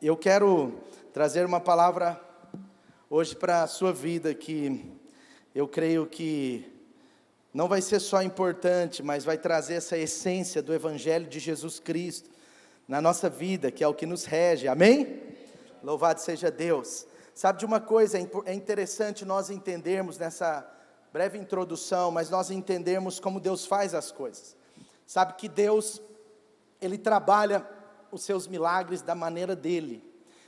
Eu quero trazer uma palavra hoje para a sua vida que eu creio que não vai ser só importante, mas vai trazer essa essência do Evangelho de Jesus Cristo na nossa vida, que é o que nos rege, amém? Louvado seja Deus. Sabe de uma coisa, é interessante nós entendermos nessa breve introdução, mas nós entendermos como Deus faz as coisas. Sabe que Deus, Ele trabalha os seus milagres da maneira dele.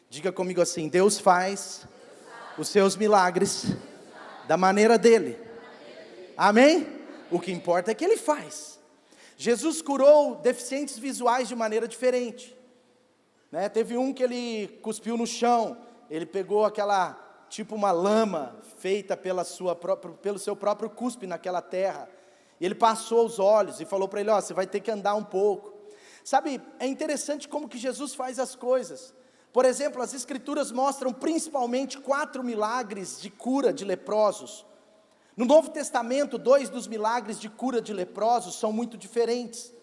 Diga comigo assim: Deus faz os seus milagres da maneira dele. Amém? O que importa é que ele faz. Jesus curou deficientes visuais de maneira diferente, né? Teve um que ele cuspiu no chão, ele pegou aquela, tipo uma lama feita pelo seu próprio cuspe naquela terra, e ele passou os olhos e falou para ele: ó, você vai ter que andar um pouco. Sabe, é interessante como que Jesus faz as coisas. Por exemplo, as escrituras mostram principalmente 4 milagres de cura de leprosos. No Novo Testamento, 2 dos milagres de cura de leprosos são muito diferentes.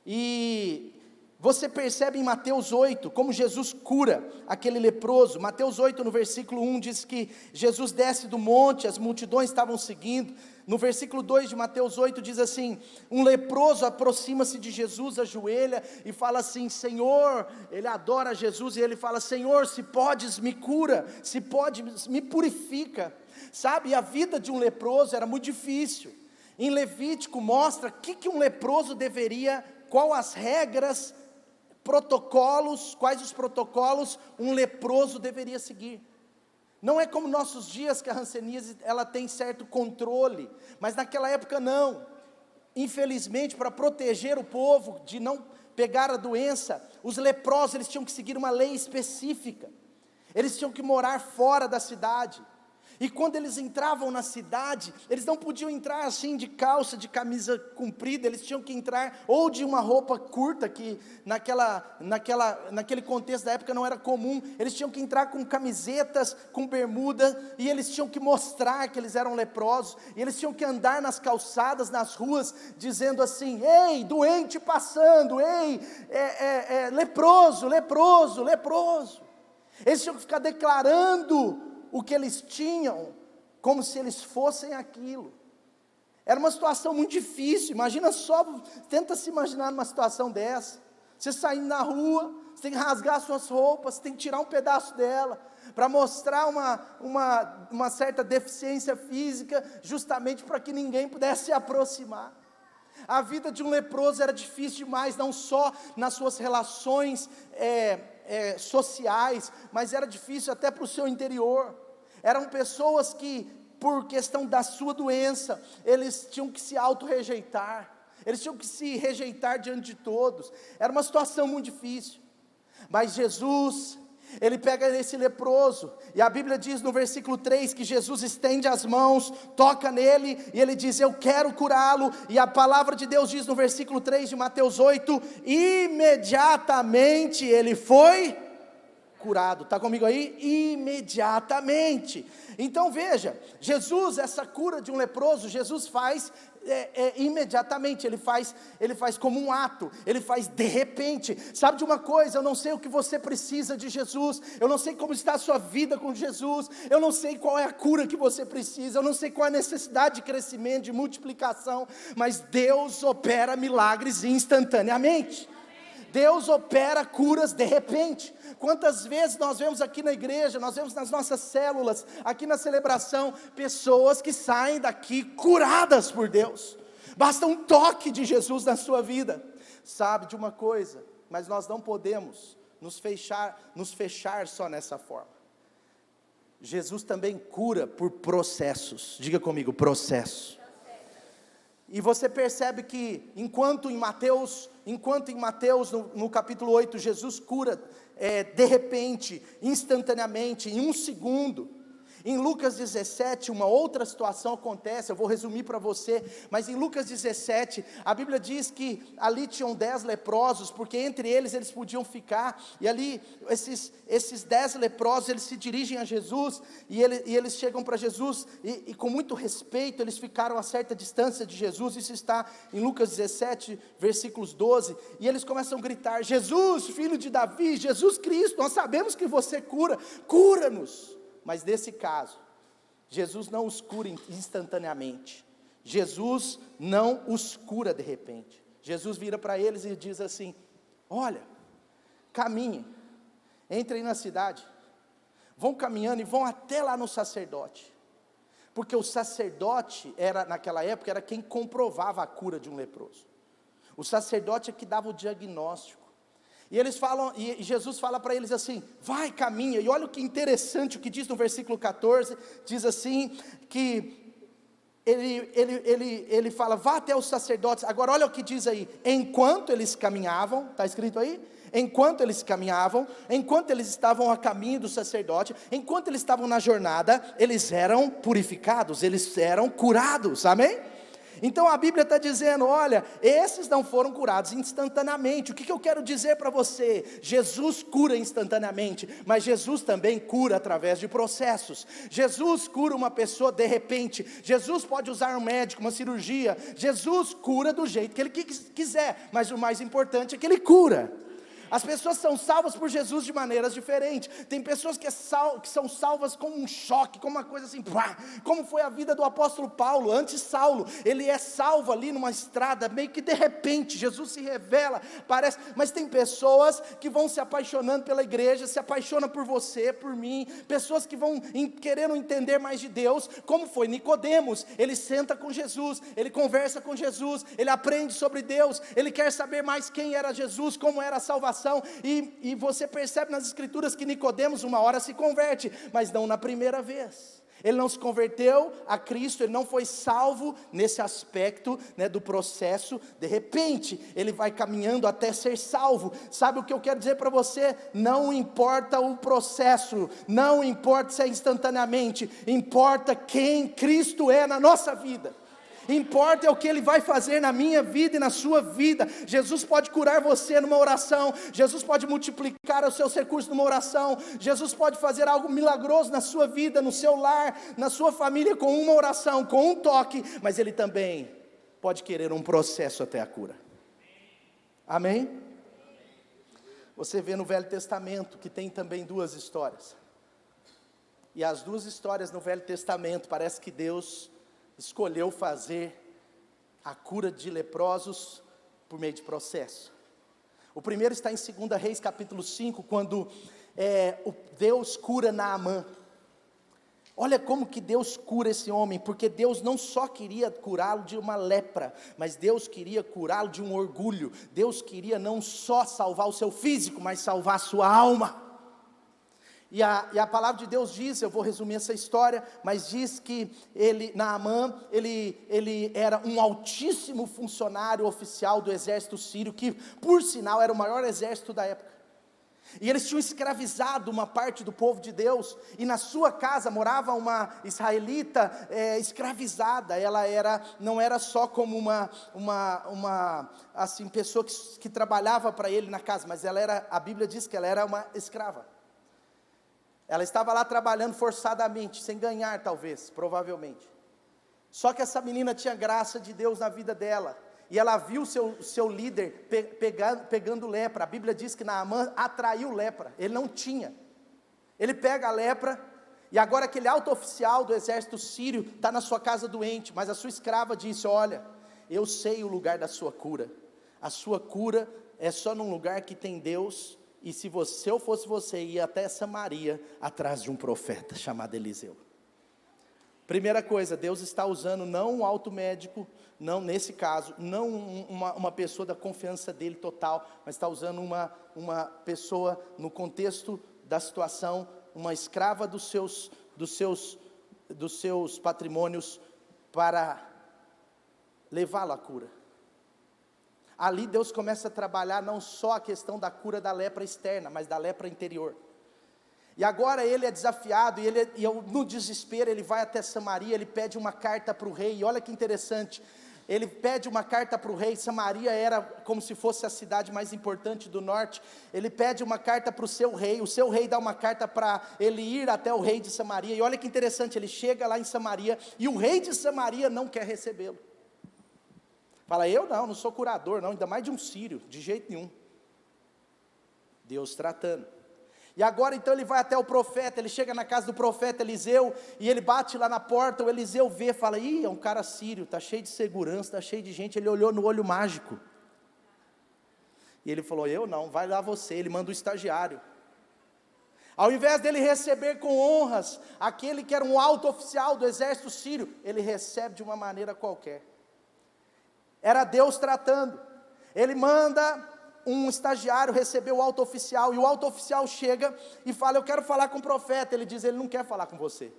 E você percebe em Mateus 8, como Jesus cura aquele leproso. Mateus 8, no versículo 1, diz que Jesus desce do monte, as multidões estavam seguindo. No versículo 2 de Mateus 8 diz assim: um leproso aproxima-se de Jesus, ajoelha e fala assim: Senhor, ele adora Jesus e ele fala: Senhor, se podes me cura, se podes me purifica. Sabe, a vida de um leproso era muito difícil. Em Levítico mostra o que um leproso deveria, qual as regras, protocolos, quais os protocolos um leproso deveria seguir. Não é como nossos dias que a hanseníase ela tem certo controle, mas naquela época não. Infelizmente, para proteger o povo de não pegar a doença, os leprosos eles tinham que seguir uma lei específica. Eles tinham que morar fora da cidade. E quando eles entravam na cidade, eles não podiam entrar assim de calça, de camisa comprida, eles tinham que entrar ou de uma roupa curta, que naquele contexto da época não era comum. Eles tinham que entrar com camisetas, com bermuda, e eles tinham que mostrar que eles eram leprosos, e eles tinham que andar nas calçadas, nas ruas, dizendo assim: ei, doente passando, ei, leproso, leproso, leproso. Eles tinham que ficar declarando o que eles tinham, como se eles fossem aquilo. Era uma situação muito difícil. Imagina só, tenta se imaginar numa situação dessa. Você saindo na rua, você tem que rasgar suas roupas, você tem que tirar um pedaço dela, para mostrar uma certa deficiência física, justamente para que ninguém pudesse se aproximar. A vida de um leproso era difícil demais, não só nas suas relações sociais, mas era difícil até para o seu interior. Eram pessoas que, por questão da sua doença, eles tinham que se auto-rejeitar, eles tinham que se rejeitar diante de todos. Era uma situação muito difícil, mas Jesus, ele pega esse leproso, e a Bíblia diz no versículo 3, que Jesus estende as mãos, toca nele, e ele diz: eu quero curá-lo. E a palavra de Deus diz no versículo 3 de Mateus 8, imediatamente ele foi curado. Está comigo aí? Imediatamente. Então veja, Jesus, essa cura de um leproso, Jesus faz imediatamente, ele faz como um ato, ele faz de repente. Sabe de uma coisa, eu não sei o que você precisa de Jesus, eu não sei como está a sua vida com Jesus, eu não sei qual é a cura que você precisa, eu não sei qual é a necessidade de crescimento, de multiplicação, mas Deus opera milagres instantaneamente. Deus opera curas de repente. Quantas vezes nós vemos aqui na igreja, nós vemos nas nossas células, aqui na celebração, pessoas que saem daqui curadas por Deus. Basta um toque de Jesus na sua vida. Sabe de uma coisa, mas nós não podemos nos fechar só nessa forma. Jesus também cura por processos. Diga comigo, processo. E você percebe que enquanto em Mateus no capítulo 8, Jesus cura de repente, instantaneamente, em um segundo, Em Lucas 17, uma outra situação acontece, eu vou resumir para você, mas em Lucas 17, a Bíblia diz que ali tinham 10 leprosos, porque entre eles podiam ficar, e ali esses 10 leprosos, eles se dirigem a Jesus, e eles chegam para Jesus, e com muito respeito, eles ficaram a certa distância de Jesus, isso está em Lucas 17, versículos 12, e eles começam a gritar: Jesus, filho de Davi, Jesus Cristo, nós sabemos que você cura, cura-nos. Mas nesse caso, Jesus não os cura instantaneamente, Jesus não os cura de repente. Jesus vira para eles e diz assim: olha, caminhem, entrem na cidade, vão caminhando e vão até lá no sacerdote, porque o sacerdote naquela época era quem comprovava a cura de um leproso, o sacerdote é que dava o diagnóstico. E eles falam, e Jesus fala para eles assim: vai, caminha. E olha o que interessante, o que diz no versículo 14, diz assim, que ele fala, vá até os sacerdotes. Agora olha o que diz aí: enquanto eles caminhavam, está escrito aí? Enquanto eles caminhavam, enquanto eles estavam a caminho do sacerdote, enquanto eles estavam na jornada, eles eram purificados, eles eram curados, amém? Então a Bíblia está dizendo: olha, esses não foram curados instantaneamente. O que eu quero dizer para você? Jesus cura instantaneamente, mas Jesus também cura através de processos. Jesus cura uma pessoa de repente, Jesus pode usar um médico, uma cirurgia, Jesus cura do jeito que Ele quiser, mas o mais importante é que Ele cura. As pessoas são salvas por Jesus de maneiras diferentes. Tem pessoas que são salvas com um choque, com uma coisa assim, pá, como foi a vida do apóstolo Paulo, antes Saulo. Ele é salvo ali numa estrada, meio que de repente, Jesus se revela, parece. Mas tem pessoas que vão se apaixonando pela igreja, se apaixonam por você, por mim, pessoas que vão querendo entender mais de Deus, como foi Nicodemos. Ele senta com Jesus, ele conversa com Jesus, ele aprende sobre Deus, ele quer saber mais quem era Jesus, como era a salvação. E você percebe nas escrituras que Nicodemos uma hora se converte, mas não na primeira vez. Ele não se converteu a Cristo, ele não foi salvo nesse aspecto, né, do processo. De repente ele vai caminhando até ser salvo. Sabe o que eu quero dizer para você? Não importa o processo, não importa se é instantaneamente, importa quem Cristo é na nossa vida. Importa é o que Ele vai fazer na minha vida e na sua vida. Jesus pode curar você numa oração, Jesus pode multiplicar os seus recursos numa oração, Jesus pode fazer algo milagroso na sua vida, no seu lar, na sua família, com uma oração, com um toque, mas Ele também pode querer um processo até a cura. Amém? Você vê no Velho Testamento que tem também duas histórias, e as duas histórias no Velho Testamento parece que Deus escolheu fazer a cura de leprosos por meio de processo. O primeiro está em 2 Reis capítulo 5, quando Deus cura Naamã. Olha como que Deus cura esse homem, porque Deus não só queria curá-lo de uma lepra, mas Deus queria curá-lo de um orgulho. Deus queria não só salvar o seu físico, mas salvar a sua alma. E a palavra de Deus diz, eu vou resumir essa história, mas diz que Naamã, ele era um altíssimo funcionário oficial do exército sírio, que por sinal era o maior exército da época. E eles tinham escravizado uma parte do povo de Deus, e na sua casa morava uma israelita escravizada. Ela não era só como uma assim, pessoa que trabalhava para ele na casa, mas a Bíblia diz que ela era uma escrava. Ela estava lá trabalhando forçadamente, sem ganhar talvez, provavelmente. Só que essa menina tinha graça de Deus na vida dela, e ela viu seu líder pegando lepra. A Bíblia diz que Naamã atraiu lepra, ele não tinha. Ele pega a lepra, e agora aquele alto oficial do exército sírio está na sua casa doente, mas a sua escrava disse: olha, eu sei o lugar da sua cura, a sua cura é só num lugar que tem Deus. E se eu fosse você, ia até Samaria, atrás de um profeta chamado Eliseu. Primeira coisa, Deus está usando não um alto médico, não nesse caso, não uma pessoa da confiança dele total, mas está usando uma pessoa no contexto da situação, uma escrava dos seus patrimônios, para levá-lo à cura. Ali Deus começa a trabalhar não só a questão da cura da lepra externa, mas da lepra interior. E agora ele é desafiado, no desespero ele vai até Samaria, ele pede uma carta para o rei, e olha que interessante, ele pede uma carta para o rei. Samaria era como se fosse a cidade mais importante do norte. Ele pede uma carta para o seu rei dá uma carta para ele ir até o rei de Samaria, e olha que interessante, ele chega lá em Samaria, e o rei de Samaria não quer recebê-lo. Fala, eu não sou curador não, ainda mais de um sírio, de jeito nenhum. Deus tratando. E agora então ele vai até o profeta, ele chega na casa do profeta Eliseu, e ele bate lá na porta, o Eliseu vê, fala, é um cara sírio, está cheio de segurança, está cheio de gente, ele olhou no olho mágico, e ele falou, eu não, vai lá você, ele manda o estagiário, ao invés dele receber com honras, aquele que era um alto oficial do exército sírio, ele recebe de uma maneira qualquer, era Deus tratando, ele manda um estagiário receber o alto oficial, e o alto oficial chega e fala, eu quero falar com o profeta, ele diz, ele não quer falar com você,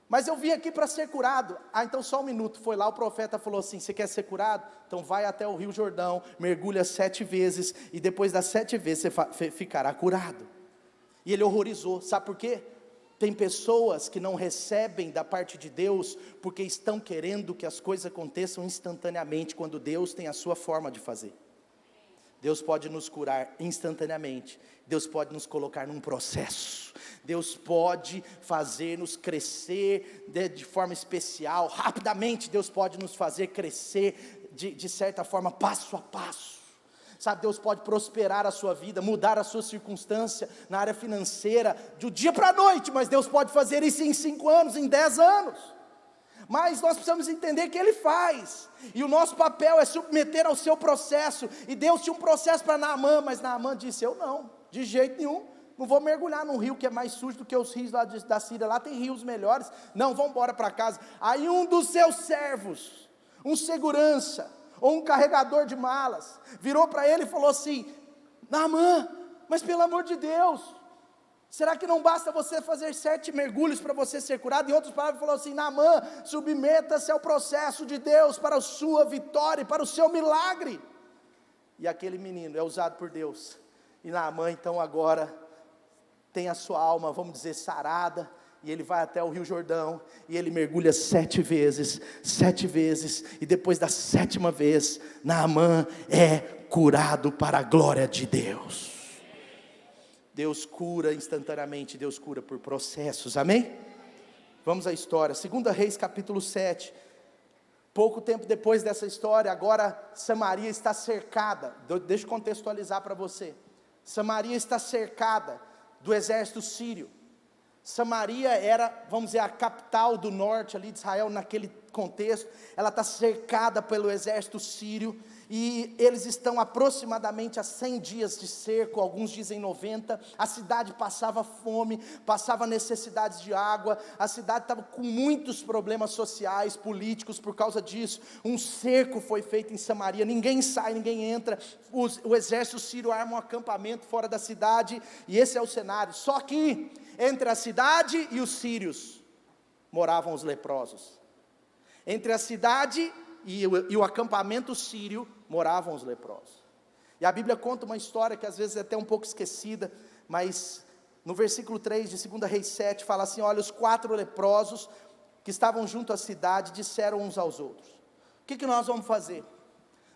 mas eu vim aqui para ser curado. Então só um minuto, foi lá o profeta falou assim, você quer ser curado? Então vai até o rio Jordão, mergulha 7 vezes, e depois das 7 vezes você ficará curado. E ele horrorizou, sabe por quê? Tem pessoas que não recebem da parte de Deus, porque estão querendo que as coisas aconteçam instantaneamente, quando Deus tem a sua forma de fazer. Deus pode nos curar instantaneamente, Deus pode nos colocar num processo, Deus pode fazer-nos crescer de forma especial, rapidamente Deus pode nos fazer crescer de certa forma, passo a passo, sabe, Deus pode prosperar a sua vida, mudar a sua circunstância na área financeira, do dia para a noite, mas Deus pode fazer isso em 5 anos, em 10 anos, mas nós precisamos entender que Ele faz, e o nosso papel é submeter ao seu processo. E Deus tinha um processo para Naamã, mas Naamã disse, eu não, de jeito nenhum, não vou mergulhar num rio que é mais sujo do que os rios lá da Síria, lá tem rios melhores, não, vamos embora para casa. Aí um dos seus servos, um segurança, ou um carregador de malas, virou para ele e falou assim, Naamã, mas pelo amor de Deus, será que não basta você fazer 7 mergulhos para você ser curado? Em outras palavras, falou assim, Naamã, submeta-se ao processo de Deus para a sua vitória, para o seu milagre. E aquele menino é usado por Deus, e Naamã então agora tem a sua alma, vamos dizer, sarada, e ele vai até o rio Jordão, e ele mergulha 7 vezes, e depois da 7ª vez, Naamã é curado para a glória de Deus. Deus cura instantaneamente, Deus cura por processos, amém? Vamos à história, 2 Reis capítulo 7, pouco tempo depois dessa história, agora Samaria está cercada, deixa eu contextualizar para você, Samaria está cercada do exército sírio, Samaria era, vamos dizer, a capital do norte ali de Israel, naquele contexto, ela está cercada pelo exército sírio, e eles estão aproximadamente a 100 dias de cerco, alguns dizem 90, a cidade passava fome, passava necessidades de água, a cidade estava com muitos problemas sociais, políticos, por causa disso, um cerco foi feito em Samaria, ninguém sai, ninguém entra, o exército sírio arma um acampamento fora da cidade, e esse é o cenário, só que entre a cidade e os sírios, moravam os leprosos, entre a cidade e o acampamento sírio, moravam os leprosos, e a Bíblia conta uma história que às vezes é até um pouco esquecida, mas no versículo 3 de 2 Reis 7, fala assim, olha, os 4 leprosos, que estavam junto à cidade, disseram uns aos outros, o que nós vamos fazer?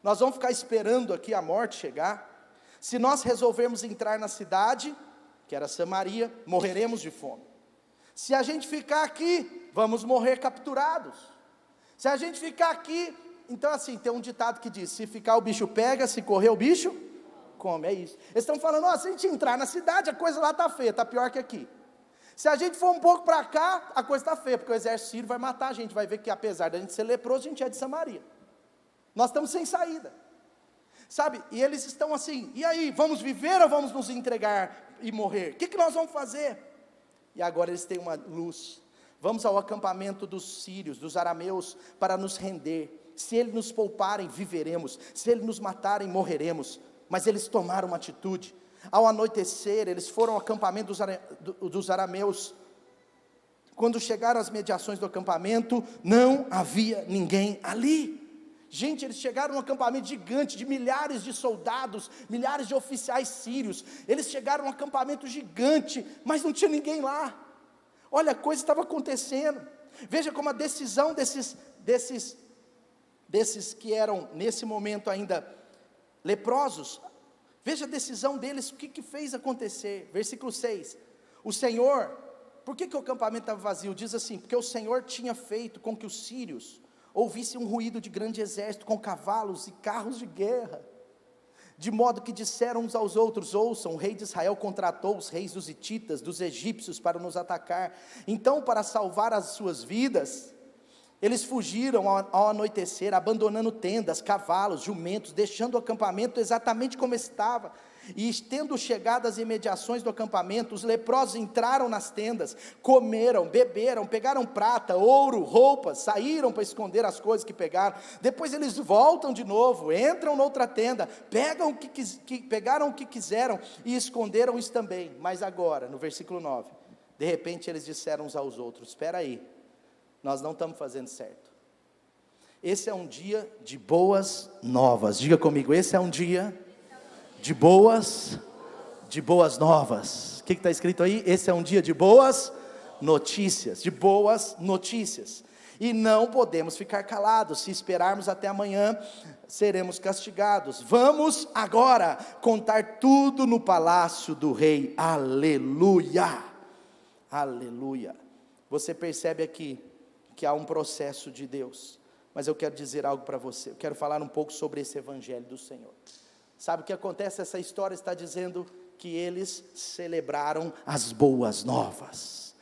Nós vamos ficar esperando aqui a morte chegar? Se nós resolvermos entrar na cidade, que era Samaria, morreremos de fome, se a gente ficar aqui, vamos morrer capturados, se a gente ficar aqui, então assim, tem um ditado que diz, se ficar o bicho pega, se correr o bicho come, é isso, eles estão falando, se a gente entrar na cidade, a coisa lá está feia, está pior que aqui, se a gente for um pouco para cá, a coisa está feia, porque o exército sírio vai matar a gente, vai ver que apesar da gente ser leproso, a gente é de Samaria, nós estamos sem saída, sabe, e eles estão assim, e aí, vamos viver ou vamos nos entregar e morrer, o que nós vamos fazer? E agora eles têm uma luz, vamos ao acampamento dos sírios, dos arameus, para nos render, se eles nos pouparem, viveremos, se eles nos matarem, morreremos, mas eles tomaram uma atitude, ao anoitecer, eles foram ao acampamento dos arameus, quando chegaram às mediações do acampamento, não havia ninguém ali, Gente, eles chegaram num acampamento gigante, de milhares de soldados, milhares de oficiais sírios. Eles chegaram num acampamento gigante, mas não tinha ninguém lá. Olha, a coisa estava acontecendo. Veja como a decisão desses que eram, nesse momento ainda, leprosos. Veja a decisão deles, o que fez acontecer. Versículo 6, o Senhor, por que o acampamento estava vazio? Diz assim, porque o Senhor tinha feito com que os sírios ouvissem um ruído de grande exército, com cavalos e carros de guerra, de modo que disseram uns aos outros: ouçam, o rei de Israel contratou os reis dos hititas, dos egípcios, para nos atacar. Então, para salvar as suas vidas, eles fugiram ao anoitecer, abandonando tendas, cavalos, jumentos, deixando o acampamento exatamente como estava. E tendo chegado às imediações do acampamento, os leprosos entraram nas tendas, comeram, beberam, pegaram prata, ouro, roupas, saíram para esconder as coisas que pegaram. Depois eles voltam de novo, entram noutra tenda, pegaram o que quiseram e esconderam isso também. Mas agora, no versículo 9, de repente eles disseram uns aos outros: espera aí, nós não estamos fazendo certo. Esse é um dia de boas novas. Diga comigo, esse é um dia de boas novas. O que está escrito aí? Esse é um dia de boas notícias, de boas notícias. E não podemos ficar calados. Se esperarmos até amanhã, seremos castigados. Vamos agora contar tudo no palácio do rei. Aleluia, aleluia. Você percebe aqui que há um processo de Deus, mas eu quero dizer algo para você. Eu quero falar um pouco sobre esse evangelho do Senhor. Sabe o que acontece? Essa história está dizendo que eles celebraram as boas novas,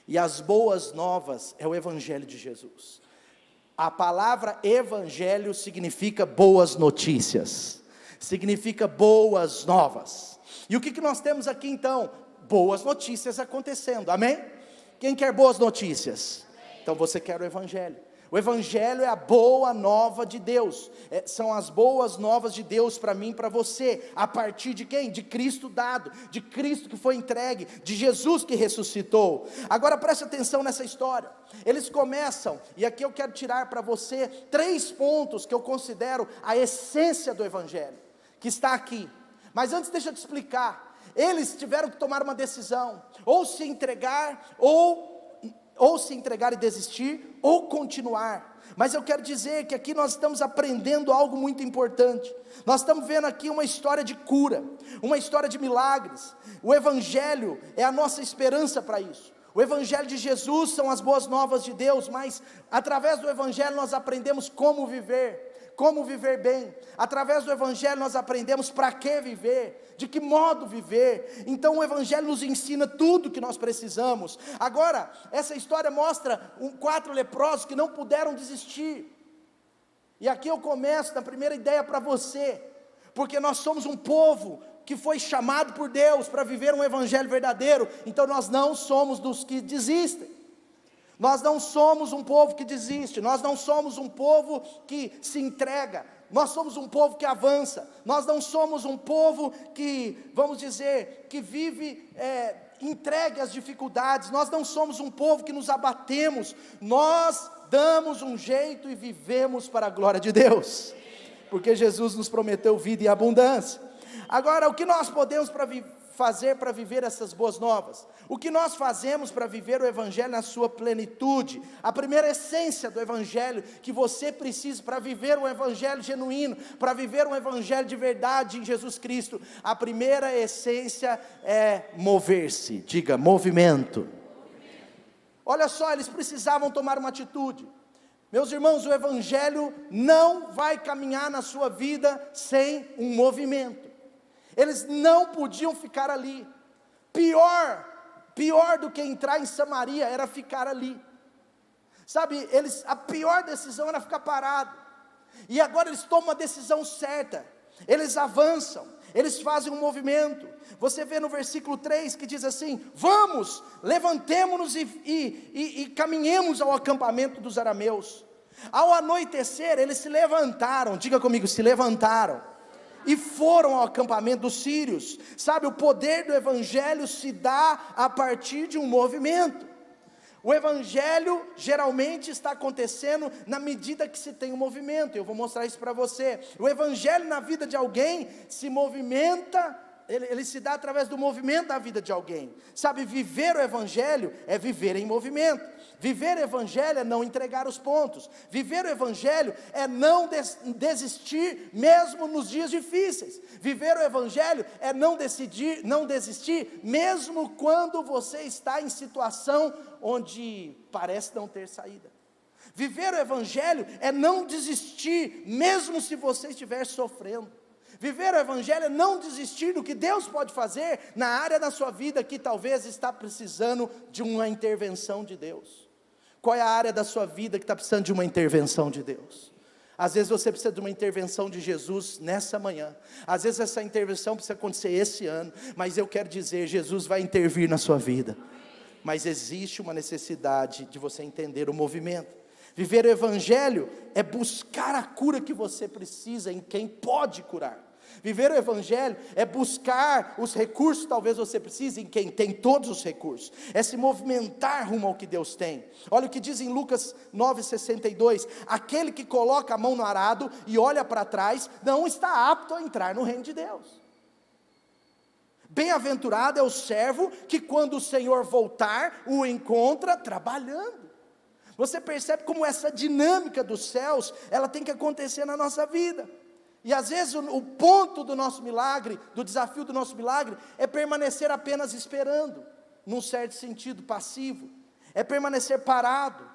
e as boas novas é o evangelho de Jesus. A palavra evangelho significa boas notícias, significa boas novas. E o que nós temos aqui então? Boas notícias acontecendo, amém? Quem quer boas notícias? Então você quer o evangelho. O evangelho é a boa nova de Deus, são as boas novas de Deus para mim e para você, a partir de quem? De Cristo dado, de Cristo que foi entregue, de Jesus que ressuscitou. Agora preste atenção nessa história. Eles começam, e aqui eu quero tirar para você 3 pontos que eu considero a essência do evangelho, que está aqui. Mas antes deixa eu te explicar. Eles tiveram que tomar uma decisão, ou se entregar, ou se entregar e desistir, ou continuar. Mas eu quero dizer que aqui nós estamos aprendendo algo muito importante. Nós estamos vendo aqui uma história de cura, uma história de milagres. O evangelho é a nossa esperança para isso. O evangelho de Jesus são as boas novas de Deus, mas através do evangelho nós aprendemos como viver bem. Através do evangelho nós aprendemos para que viver, de que modo viver. Então o evangelho nos ensina tudo que nós precisamos. Agora, essa história mostra 4 leprosos que não puderam desistir. E aqui eu começo na primeira ideia para você, porque nós somos um povo que foi chamado por Deus para viver um evangelho verdadeiro. Então nós não somos dos que desistem. Nós não somos um povo que desiste, nós não somos um povo que se entrega, nós somos um povo que avança, nós não somos um povo que, vamos dizer, que vive entregue às dificuldades, nós não somos um povo que nos abatemos, nós damos um jeito e vivemos para a glória de Deus, porque Jesus nos prometeu vida e abundância. Agora, o que nós podemos fazer para viver essas boas novas? O que nós fazemos para viver o evangelho na sua plenitude? A primeira essência do evangelho que você precisa para viver um evangelho genuíno, para viver um evangelho de verdade em Jesus Cristo, a primeira essência é mover-se. Diga, movimento. Olha só, eles precisavam tomar uma atitude. Meus irmãos, o evangelho não vai caminhar na sua vida sem um movimento. Eles não podiam ficar ali. Pior do que entrar em Samaria era ficar ali. Sabe, a pior decisão era ficar parado. E agora eles tomam a decisão certa. Eles avançam, eles fazem um movimento. Você vê no versículo 3 que diz assim: vamos, levantemo-nos e caminhemos ao acampamento dos arameus. Ao anoitecer eles se levantaram, diga comigo, se levantaram, e foram ao acampamento dos sírios. Sabe, o poder do evangelho se dá a partir de um movimento. O evangelho geralmente está acontecendo na medida que se tem um movimento. Eu vou mostrar isso para você. O evangelho na vida de alguém se movimenta, ele se dá através do movimento da vida de alguém. Sabe, viver o evangelho é viver em movimento. Viver o evangelho é não entregar os pontos. Viver o evangelho é não desistir mesmo nos dias difíceis. Viver o evangelho é não desistir mesmo quando você está em situação onde parece não ter saída. Viver o evangelho é não desistir mesmo se você estiver sofrendo. Viver o evangelho é não desistir do que Deus pode fazer na área da sua vida que talvez está precisando de uma intervenção de Deus. Qual é a área da sua vida que está precisando de uma intervenção de Deus? Às vezes você precisa de uma intervenção de Jesus nessa manhã. Às vezes essa intervenção precisa acontecer esse ano. Mas eu quero dizer, Jesus vai intervir na sua vida. Mas existe uma necessidade de você entender o movimento. Viver o evangelho é buscar a cura que você precisa em quem pode curar. Viver o evangelho é buscar os recursos que talvez você precise em quem tem todos os recursos. É se movimentar rumo ao que Deus tem. Olha o que diz em Lucas 9,62. Aquele que coloca a mão no arado e olha para trás, não está apto a entrar no reino de Deus. Bem-aventurado é o servo que quando o Senhor voltar, o encontra trabalhando. Você percebe como essa dinâmica dos céus, ela tem que acontecer na nossa vida. E às vezes o ponto do nosso milagre, do desafio do nosso milagre, é permanecer apenas esperando, num certo sentido passivo, é permanecer parado.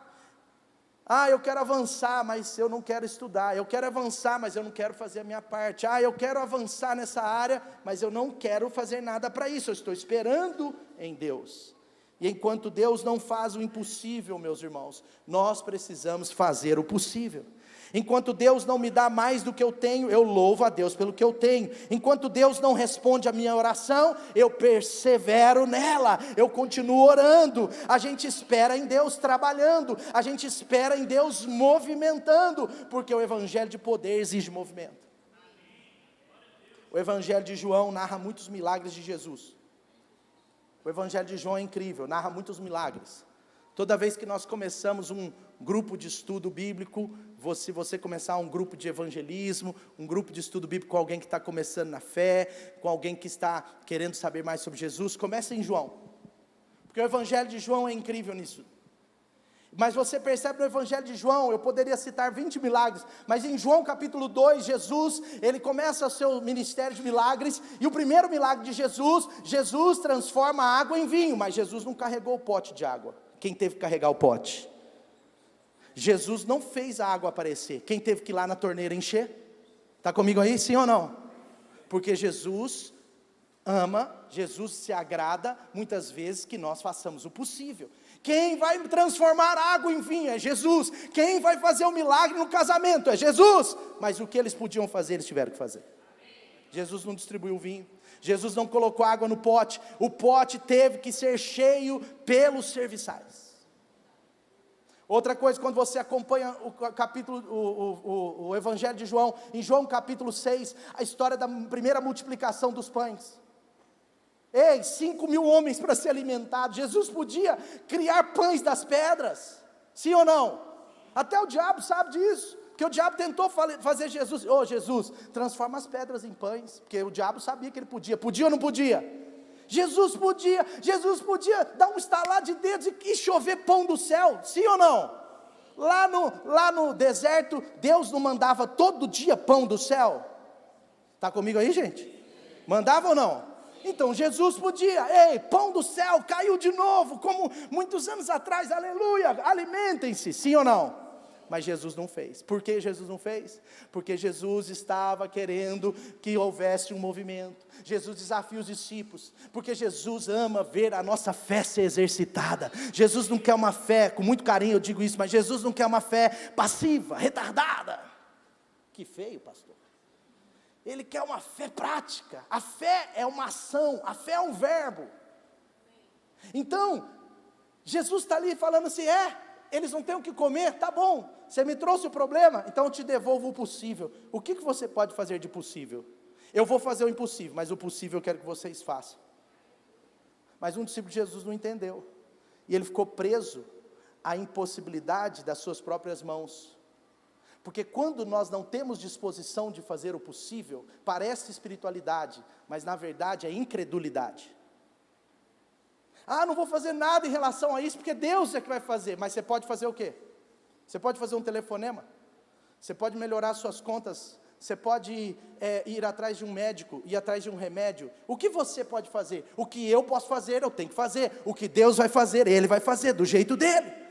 Eu quero avançar, mas eu não quero estudar. Eu quero avançar, mas eu não quero fazer a minha parte. Eu quero avançar nessa área, mas eu não quero fazer nada para isso. Eu estou esperando em Deus. E enquanto Deus não faz o impossível, meus irmãos, nós precisamos fazer o possível. Enquanto Deus não me dá mais do que eu tenho, eu louvo a Deus pelo que eu tenho. Enquanto Deus não responde a minha oração, eu persevero nela, eu continuo orando. A gente espera em Deus trabalhando, a gente espera em Deus movimentando, porque o evangelho de poder exige movimento. O evangelho de João narra muitos milagres de Jesus. O evangelho de João é incrível, narra muitos milagres. Toda vez que nós começamos um grupo de estudo bíblico, se você começar um grupo de evangelismo, um grupo de estudo bíblico com alguém que está começando na fé, com alguém que está querendo saber mais sobre Jesus, comece em João, porque o evangelho de João é incrível nisso. Mas você percebe no evangelho de João, eu poderia citar 20 milagres, mas em João capítulo 2, Jesus, ele começa o seu ministério de milagres, e o primeiro milagre de Jesus, Jesus transforma a água em vinho, mas Jesus não carregou o pote de água. Quem teve que carregar o pote? Jesus não fez a água aparecer. Quem teve que ir lá na torneira encher? Está comigo aí, sim ou não? Porque Jesus ama, Jesus se agrada, muitas vezes que nós façamos o possível. Quem vai transformar água em vinho é Jesus. Quem vai fazer o milagre no casamento é Jesus. Mas o que eles podiam fazer, eles tiveram que fazer. Jesus não distribuiu o vinho. Jesus não colocou água no pote. O pote teve que ser cheio pelos serviçais. Outra coisa, quando você acompanha o capítulo, o Evangelho de João, em João capítulo 6, a história da primeira multiplicação dos pães. 5.000 homens para ser alimentados. Jesus podia criar pães das pedras, sim ou não? Até o diabo sabe disso, porque o diabo tentou fazer Jesus, Jesus, transforma as pedras em pães, porque o diabo sabia que ele podia ou não podia? Jesus podia dar um estalar de dedos e chover pão do céu, sim ou não? Lá no deserto, Deus não mandava todo dia pão do céu? Está comigo aí, gente? Mandava ou não? Então Jesus podia, pão do céu, caiu de novo, como muitos anos atrás, aleluia, alimentem-se, sim ou não? Mas Jesus não fez. Por que Jesus não fez? Porque Jesus estava querendo que houvesse um movimento. Jesus desafia os discípulos, porque Jesus ama ver a nossa fé ser exercitada. Jesus não quer uma fé, com muito carinho eu digo isso, mas Jesus não quer uma fé passiva, retardada. Que feio, pastor. Ele quer uma fé prática. A fé é uma ação, a fé é um verbo. Então, Jesus está ali falando assim, eles não têm o que comer, tá bom, você me trouxe o problema, então eu te devolvo o possível. O que você pode fazer de possível? Eu vou fazer o impossível, mas o possível eu quero que vocês façam. Mas um discípulo de Jesus não entendeu. E ele ficou preso à impossibilidade das suas próprias mãos. Porque quando nós não temos disposição de fazer o possível, parece espiritualidade, mas na verdade é incredulidade. Não vou fazer nada em relação a isso, porque Deus é que vai fazer. Mas você pode fazer o quê? Você pode fazer um telefonema, você pode melhorar suas contas, você pode ir atrás de um médico, ir atrás de um remédio. O que você pode fazer? O que eu posso fazer, eu tenho que fazer. O que Deus vai fazer, Ele vai fazer, do jeito dEle.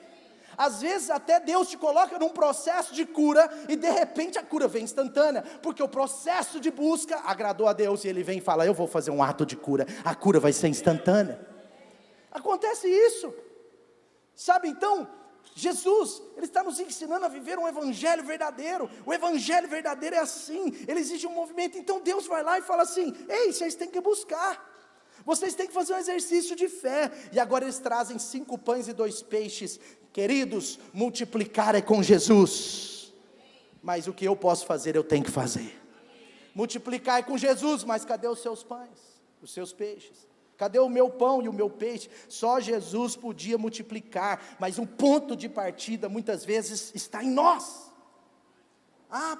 Às vezes até Deus te coloca num processo de cura, e de repente a cura vem instantânea, porque o processo de busca agradou a Deus, e Ele vem e fala, eu vou fazer um ato de cura, a cura vai ser instantânea. Acontece isso, sabe? Então, Jesus, Ele está nos ensinando a viver um evangelho verdadeiro. O evangelho verdadeiro é assim, ele exige um movimento. Então Deus vai lá e fala assim, ei, vocês têm que buscar, vocês têm que fazer um exercício de fé. E agora eles trazem 5 pães e 2 peixes. Queridos, multiplicar é com Jesus, mas o que eu posso fazer, eu tenho que fazer. Multiplicar é com Jesus, mas cadê os seus pães, os seus peixes? Cadê o meu pão e o meu peixe? Só Jesus podia multiplicar, mas um ponto de partida muitas vezes está em nós.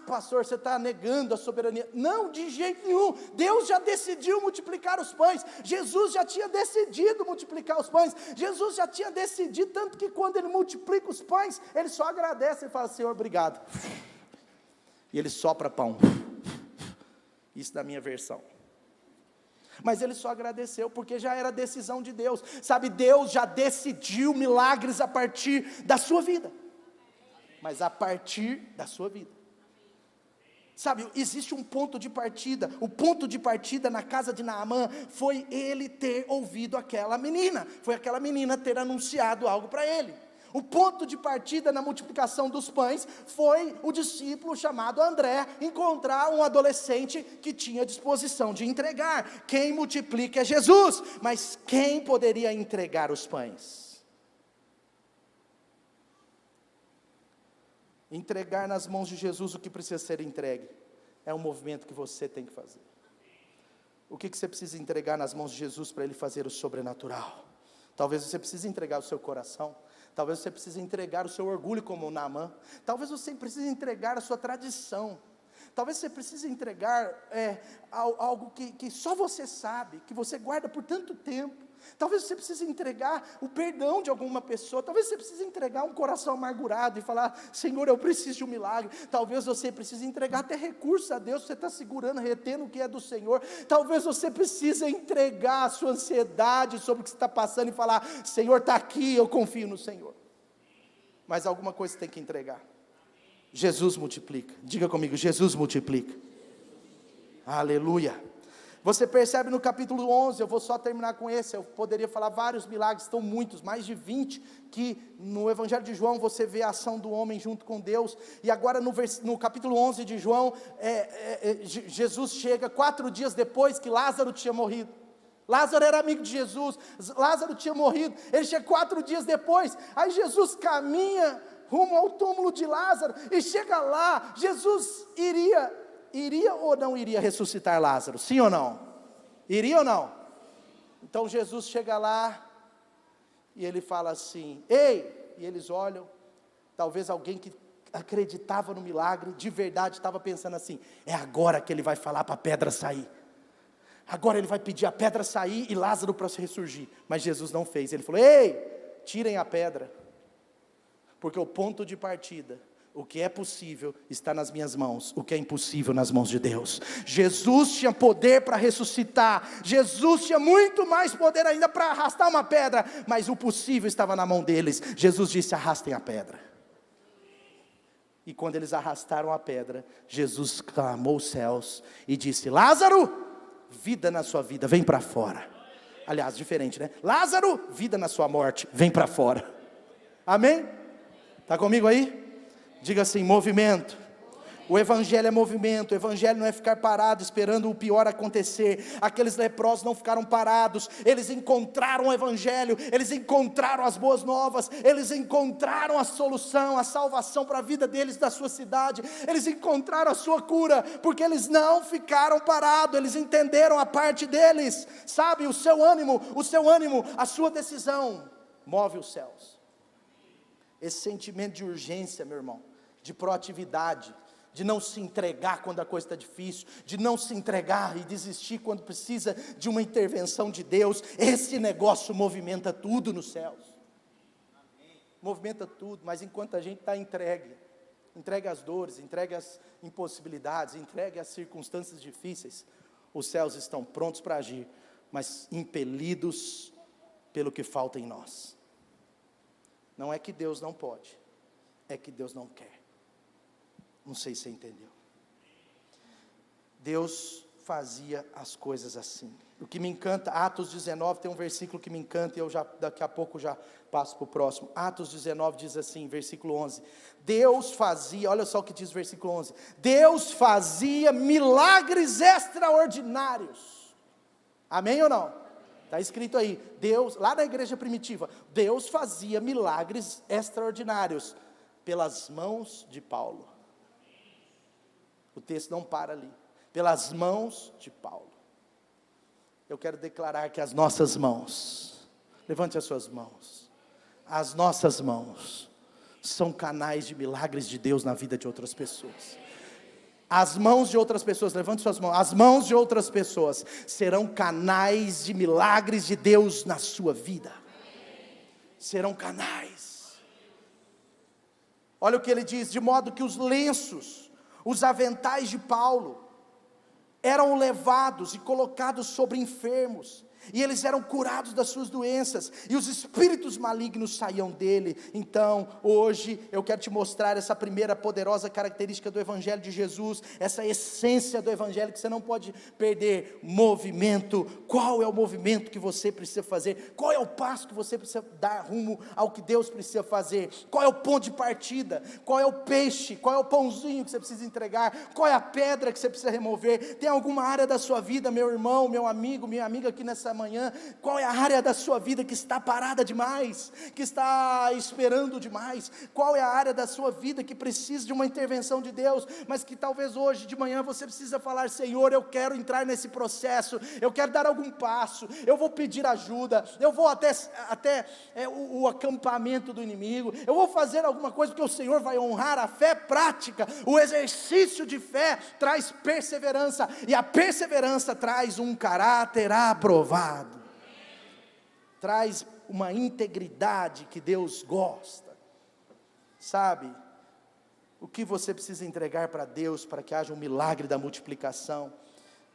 Pastor, você está negando a soberania. Não, de jeito nenhum. Deus já decidiu multiplicar os pães. Jesus já tinha decidido multiplicar os pães. Jesus já tinha decidido, tanto que quando Ele multiplica os pães, Ele só agradece e fala, Senhor, obrigado. E Ele sopra pão. Isso na minha versão. Mas Ele só agradeceu, porque já era decisão de Deus. Sabe, Deus já decidiu milagres a partir da sua vida. Mas a partir da sua vida. Sabe, existe um ponto de partida. O ponto de partida na casa de Naamã foi ele ter ouvido aquela menina. Foi aquela menina ter anunciado algo para ele. O ponto de partida na multiplicação dos pães foi o discípulo chamado André encontrar um adolescente que tinha disposição de entregar. Quem multiplica é Jesus, mas quem poderia entregar os pães? Entregar nas mãos de Jesus o que precisa ser entregue, é um movimento que você tem que fazer. O que você precisa entregar nas mãos de Jesus para Ele fazer o sobrenatural? Talvez você precise entregar o seu coração, talvez você precise entregar o seu orgulho como o Naamã, talvez você precise entregar a sua tradição, talvez você precise entregar algo que só você sabe, que você guarda por tanto tempo. Talvez você precise entregar o perdão de alguma pessoa. Talvez você precise entregar um coração amargurado e falar, Senhor, eu preciso de um milagre. Talvez você precise entregar até recursos a Deus. Você está segurando, retendo o que é do Senhor. Talvez você precise entregar a sua ansiedade sobre o que você está passando e falar, Senhor, está aqui, eu confio no Senhor. Mas alguma coisa você tem que entregar. Jesus multiplica. Diga comigo, Jesus multiplica. Aleluia. Você percebe no capítulo 11, eu vou só terminar com esse, eu poderia falar vários milagres, estão muitos, mais de 20, que no Evangelho de João você vê a ação do homem junto com Deus. E agora no capítulo 11 de João, Jesus chega 4 dias depois que Lázaro tinha morrido. Lázaro era amigo de Jesus, Lázaro tinha morrido, ele chega 4 dias depois, aí Jesus caminha rumo ao túmulo de Lázaro, e chega lá, Jesus iria ou não iria ressuscitar Lázaro? Sim ou não? Iria ou não? Então Jesus chega lá, e ele fala assim, ei, e eles olham, talvez alguém que acreditava no milagre, de verdade estava pensando assim, é agora que ele vai falar para a pedra sair, agora ele vai pedir a pedra sair e Lázaro para se ressurgir, mas Jesus não fez, ele falou, ei, tirem a pedra, porque o ponto de partida, o que é possível está nas minhas mãos, o que é impossível nas mãos de Deus. Jesus tinha poder para ressuscitar, Jesus tinha muito mais poder ainda para arrastar uma pedra, mas o possível estava na mão deles. Jesus disse, arrastem a pedra. E quando eles arrastaram a pedra, Jesus clamou os céus e disse, Lázaro, vida na sua vida, vem para fora. Aliás, diferente, né? Lázaro, vida na sua morte, vem para fora. Amém? Está comigo aí? Diga assim, movimento. O evangelho é movimento, o evangelho não é ficar parado esperando o pior acontecer. Aqueles leprosos não ficaram parados, eles encontraram o evangelho, eles encontraram as boas novas, eles encontraram a solução, a salvação para a vida deles, da sua cidade, eles encontraram a sua cura, porque eles não ficaram parados, eles entenderam a parte deles, sabe, o seu ânimo, a sua decisão. move os céus. Esse sentimento de urgência, meu irmão, de proatividade, de não se entregar quando a coisa está difícil, de não se entregar e desistir quando precisa de uma intervenção de Deus, esse negócio movimenta tudo nos céus. Movimenta tudo, mas enquanto a gente está entregue às dores, entregue às impossibilidades, entregue às circunstâncias difíceis, os céus estão prontos para agir, mas impelidos pelo que falta em nós. Não é que Deus não pode, é que Deus não quer. Não sei se você entendeu. Deus fazia as coisas assim. O que me encanta, Atos 19, tem um versículo que me encanta, e eu daqui a pouco já passo para o próximo. Atos 19 diz assim, versículo 11. Deus fazia, olha só o que diz o versículo 11. Deus fazia milagres extraordinários. Amém ou não? Está escrito aí, Deus, lá na igreja primitiva, Deus fazia milagres extraordinários pelas mãos de Paulo. O texto não para ali. Pelas mãos de Paulo. Eu quero declarar que as nossas mãos, levante as suas mãos, as nossas mãos são canais de milagres de Deus na vida de outras pessoas. As mãos de outras pessoas, levante suas mãos, as mãos de outras pessoas serão canais de milagres de Deus na sua vida. Serão canais. Olha o que ele diz, de modo que os lenços, os aventais de Paulo, eram levados e colocados sobre enfermos, e eles eram curados das suas doenças, e os espíritos malignos saíam dele. Então, hoje, eu quero te mostrar essa primeira poderosa característica do Evangelho de Jesus, essa essência do Evangelho que você não pode perder: movimento. Qual é o movimento que você precisa fazer? Qual é o passo que você precisa dar rumo ao que Deus precisa fazer? Qual é o ponto de partida? Qual é o peixe? Qual é o pãozinho que você precisa entregar? Qual é a pedra que você precisa remover? Tem alguma área da sua vida, meu irmão, meu amigo, minha amiga aqui nessa manhã, qual é a área da sua vida que está parada demais, que está esperando demais? Qual é a área da sua vida que precisa de uma intervenção de Deus, mas que talvez hoje de manhã você precisa falar: Senhor, eu quero entrar nesse processo, eu quero dar algum passo, eu vou pedir ajuda, eu vou até o acampamento do inimigo, eu vou fazer alguma coisa, porque o Senhor vai honrar a fé prática. O exercício de fé traz perseverança, e a perseverança traz um caráter aprovado, traz uma integridade que Deus gosta. Sabe, o que você precisa entregar para Deus para que haja um milagre da multiplicação?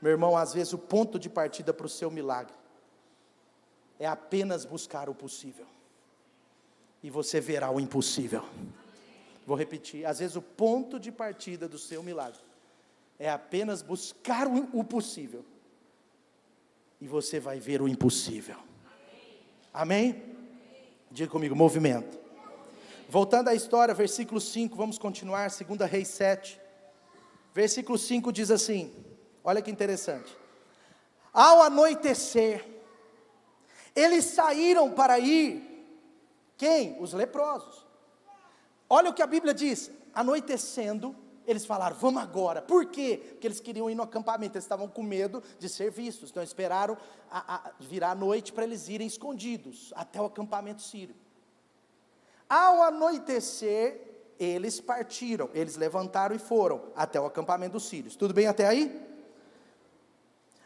Meu irmão, às vezes o ponto de partida para o seu milagre é apenas buscar o possível, e você verá o impossível. Vou repetir, às vezes o ponto de partida do seu milagre é apenas buscar o possível, e você vai ver o impossível. Amém? Diga comigo, movimento. Voltando à história, versículo 5, vamos continuar, 2 Reis 7. Versículo 5 diz assim, olha que interessante. Ao anoitecer, eles saíram para ir, quem? Os leprosos. Olha o que a Bíblia diz, anoitecendo, eles falaram: vamos agora. Por quê? Porque eles queriam ir no acampamento, eles estavam com medo de ser vistos, então esperaram virar a noite para eles irem escondidos até o acampamento sírio. Ao anoitecer, eles partiram, eles levantaram e foram até o acampamento dos sírios. Tudo bem até aí?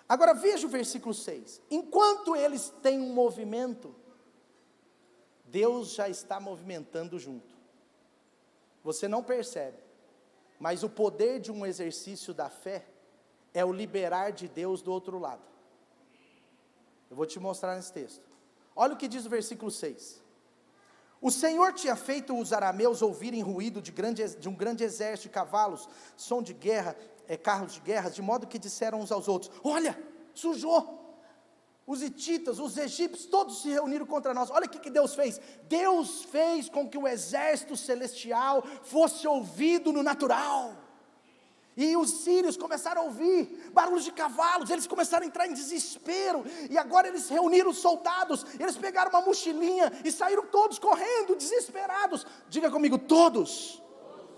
Agora veja o versículo 6, enquanto eles têm um movimento, Deus já está movimentando junto, você não percebe, mas o poder de um exercício da fé é o liberar de Deus do outro lado. Eu vou te mostrar nesse texto. Olha o que diz o versículo 6. O Senhor tinha feito os arameus ouvirem ruído de um grande exército de cavalos, som de guerra, carros de guerra, de modo que disseram uns aos outros: olha, sujou. Os hititas, os egípcios, todos se reuniram contra nós. Olha o que Deus fez. Deus fez com que o exército celestial fosse ouvido no natural. E os sírios começaram a ouvir barulhos de cavalos, eles começaram a entrar em desespero, e agora eles reuniram os soldados, eles pegaram uma mochilinha e saíram todos correndo, desesperados. Diga comigo, todos.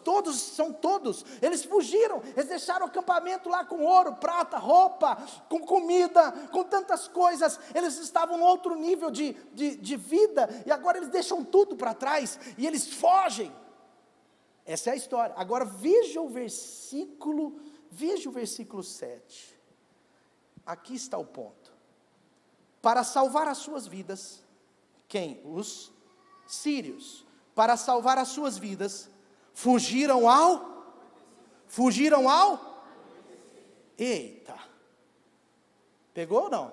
todos, eles fugiram, eles deixaram o acampamento lá com ouro, prata, roupa, com comida, com tantas coisas, eles estavam num outro nível de vida, e agora eles deixam tudo para trás, e eles fogem. Essa é a história. Agora veja o versículo 7, aqui está o ponto. Para salvar as suas vidas, quem? Os sírios, para salvar as suas vidas, fugiram ao? Eita, pegou ou não?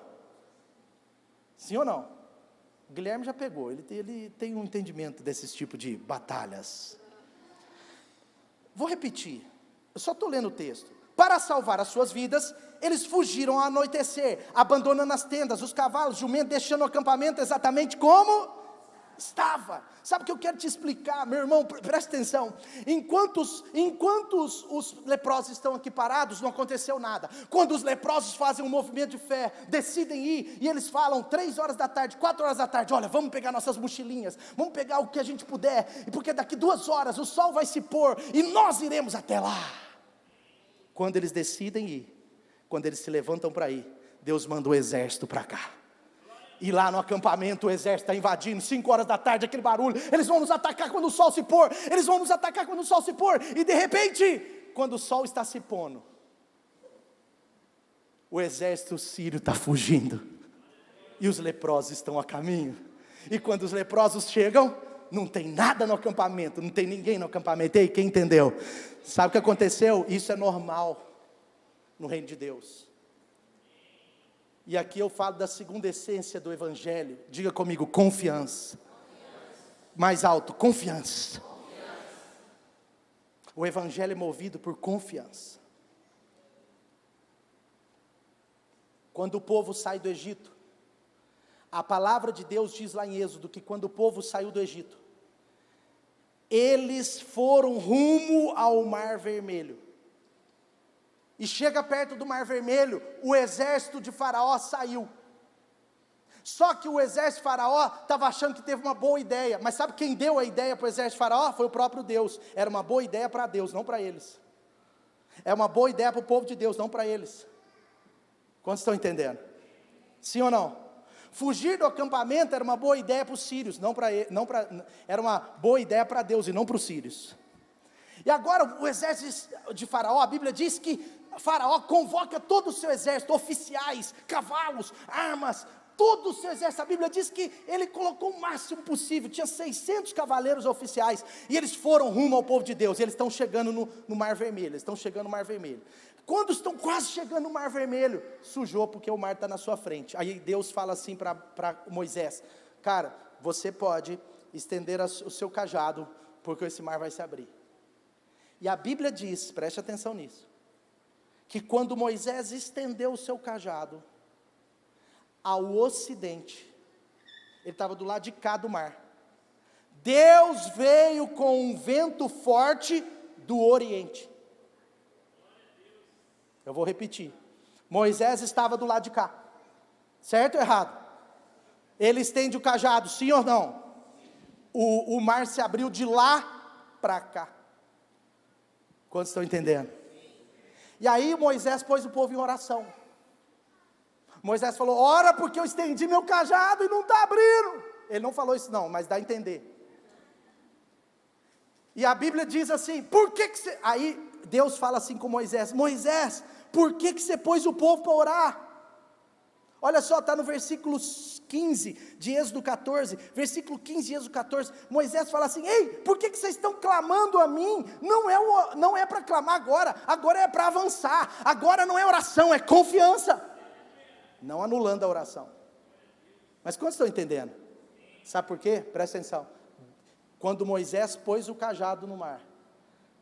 Sim ou não? O Guilherme já pegou, ele tem um entendimento desses tipos de batalhas. Vou repetir, eu só estou lendo o texto. Para salvar as suas vidas, eles fugiram ao anoitecer, abandonando as tendas, os cavalos, jumentos, deixando o acampamento exatamente como estava. Sabe o que eu quero te explicar, meu irmão? Presta atenção. Enquanto os leprosos estão aqui parados, não aconteceu nada. Quando os leprosos fazem um movimento de fé, decidem ir, e eles falam 3 horas da tarde, 4 horas da tarde, olha, vamos pegar nossas mochilinhas, vamos pegar o que a gente puder, porque daqui 2 horas o sol vai se pôr, e nós iremos até lá. Quando eles decidem ir, quando eles se levantam para ir, Deus manda o exército para cá. E lá no acampamento o exército está invadindo, 5 horas da tarde, aquele barulho, eles vão nos atacar quando o sol se pôr, e de repente, quando o sol está se pondo, o exército sírio está fugindo, e os leprosos estão a caminho, e quando os leprosos chegam, não tem nada no acampamento, não tem ninguém no acampamento. Ei, quem entendeu? Sabe o que aconteceu? Isso é normal no reino de Deus. E aqui eu falo da segunda essência do evangelho. Diga comigo, confiança. Mais alto, confiança. O evangelho é movido por confiança. Quando o povo sai do Egito, a palavra de Deus diz lá em Êxodo que quando o povo saiu do Egito, eles foram rumo ao Mar Vermelho. E chega perto do Mar Vermelho, o exército de Faraó saiu. Só que o exército de Faraó estava achando que teve uma boa ideia. Mas sabe quem deu a ideia para o exército de Faraó? Foi o próprio Deus. Era uma boa ideia para Deus, não para eles. É uma boa ideia para o povo de Deus, não para eles. Quantos estão entendendo? Sim ou não? Fugir do acampamento era uma boa ideia para os sírios, era uma boa ideia para Deus e não para os sírios. E agora o exército de Faraó, a Bíblia diz que Faraó convoca todo o seu exército, oficiais, cavalos, armas, todo o seu exército. A Bíblia diz que ele colocou o máximo possível, tinha 600 cavaleiros oficiais, e eles foram rumo ao povo de Deus, e eles estão chegando no Mar Vermelho, Quando estão quase chegando no Mar Vermelho, sujou porque o mar está na sua frente. Aí Deus fala assim para Moisés, cara, você pode estender o seu cajado, porque esse mar vai se abrir. E a Bíblia diz, preste atenção nisso, que quando Moisés estendeu o seu cajado, ao ocidente, ele estava do lado de cá do mar, Deus veio com um vento forte do oriente. Eu vou repetir, Moisés estava do lado de cá, certo ou errado? Ele estende o cajado, sim ou não? O mar se abriu de lá para cá. Quantos estão entendendo? E aí Moisés pôs o povo em oração. Moisés falou, ora porque eu estendi meu cajado e não está abrindo. Ele não falou isso não, mas dá a entender. E a Bíblia diz assim, por que você... Aí Deus fala assim com Moisés, Moisés, por que você pôs o povo para orar? Olha só, está no versículo 15 de Êxodo 14, versículo 15 de Êxodo 14, Moisés fala assim, ei, por que vocês estão clamando a mim? Não é para clamar agora é para avançar, agora não é oração, é confiança, não anulando a oração. Mas quantos estão entendendo? Sabe por quê? Presta atenção, quando Moisés pôs o cajado no mar,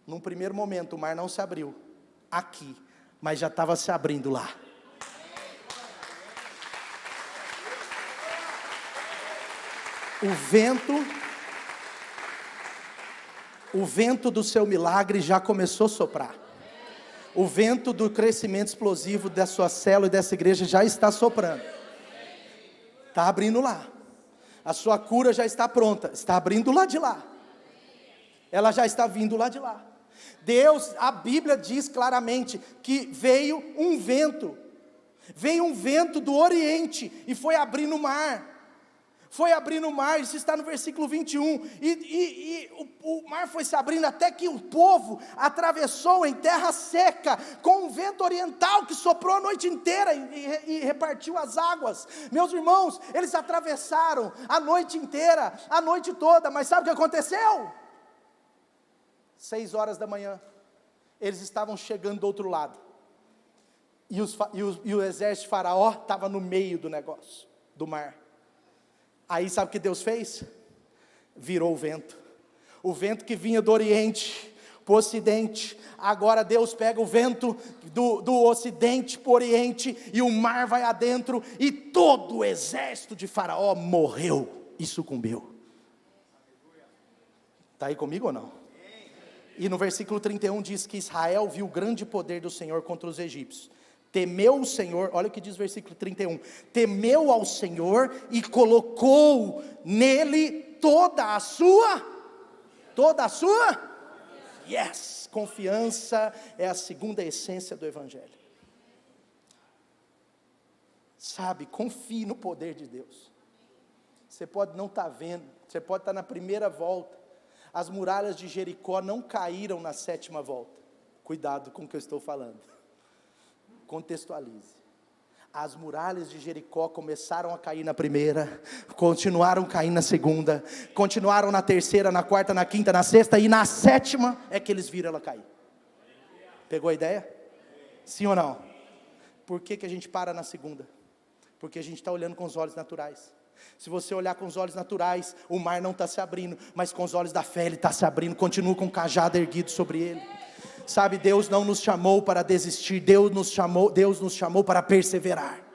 num primeiro momento o mar não se abriu, aqui, mas já estava se abrindo lá. O vento do seu milagre já começou a soprar. O vento do crescimento explosivo da sua célula e dessa igreja já está soprando. Está abrindo lá. A sua cura já está pronta. Está abrindo lá de lá. Ela já está vindo lá de lá. Deus, a Bíblia diz claramente que veio um vento do Oriente e foi abrir no mar. Isso está no versículo 21, o mar foi se abrindo até que o povo atravessou em terra seca, com um vento oriental que soprou a noite inteira e repartiu as águas. Meus irmãos, eles atravessaram a noite inteira, a noite toda, mas sabe o que aconteceu? 6 horas da manhã, eles estavam chegando do outro lado, e o exército de Faraó estava no meio do negócio, do mar. Aí sabe o que Deus fez? Virou o vento que vinha do Oriente para o Ocidente. Agora Deus pega o vento do Ocidente para o Oriente, e o mar vai adentro, e todo o exército de Faraó morreu e sucumbiu. Está aí comigo ou não? E no versículo 31 diz que Israel viu o grande poder do Senhor contra os egípcios. Temeu o Senhor, olha o que diz o versículo 31, temeu ao Senhor e colocou nele toda a sua, confiança é a segunda essência do Evangelho. Sabe, confie no poder de Deus. Você pode não estar vendo, você pode estar na primeira volta, as muralhas de Jericó não caíram na 7ª volta, cuidado com o que eu estou falando. Contextualize. As muralhas de Jericó começaram a cair na primeira, continuaram caindo na segunda, continuaram na terceira, na quarta, na quinta, na sexta, e na 7ª é que eles viram ela cair. Pegou a ideia? Sim ou não? Por que a gente para na segunda? Porque a gente está olhando com os olhos naturais. Se você olhar com os olhos naturais, o mar não está se abrindo, mas com os olhos da fé ele está se abrindo, continua com o cajado erguido sobre ele. Sabe, Deus não nos chamou para desistir, Deus nos chamou para perseverar.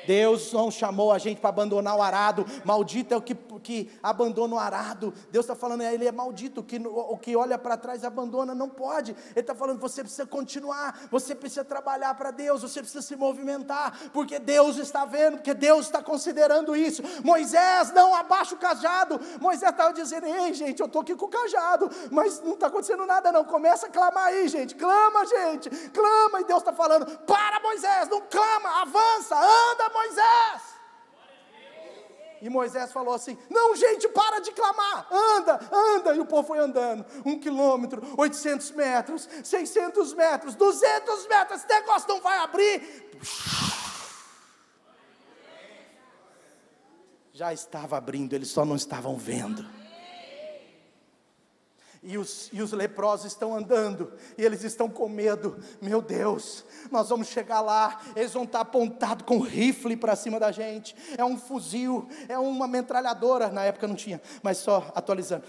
Deus não chamou a gente para abandonar o arado. Maldito é o que abandona o arado. Deus está falando, ele é maldito, o que olha para trás abandona, não pode. Ele está falando, você precisa continuar, você precisa trabalhar para Deus, você precisa se movimentar, porque Deus está vendo, porque Deus está considerando isso. Moisés, não abaixa o cajado. Moisés estava dizendo, ei gente, eu estou aqui com o cajado, mas não está acontecendo nada não, começa a clamar aí gente, clama, e Deus está falando, para Moisés, não clama, avança, anda Moisés. E Moisés falou assim, não gente, para de clamar, anda, e o povo foi andando, 1 quilômetro, 800 metros, 600 metros, 200 metros, esse negócio não vai abrir. Já estava abrindo, eles só não estavam vendo. E os leprosos estão andando, e eles estão com medo, meu Deus, nós vamos chegar lá, eles vão estar apontados com rifle para cima da gente, é um fuzil, é uma metralhadora, na época não tinha, mas só atualizando,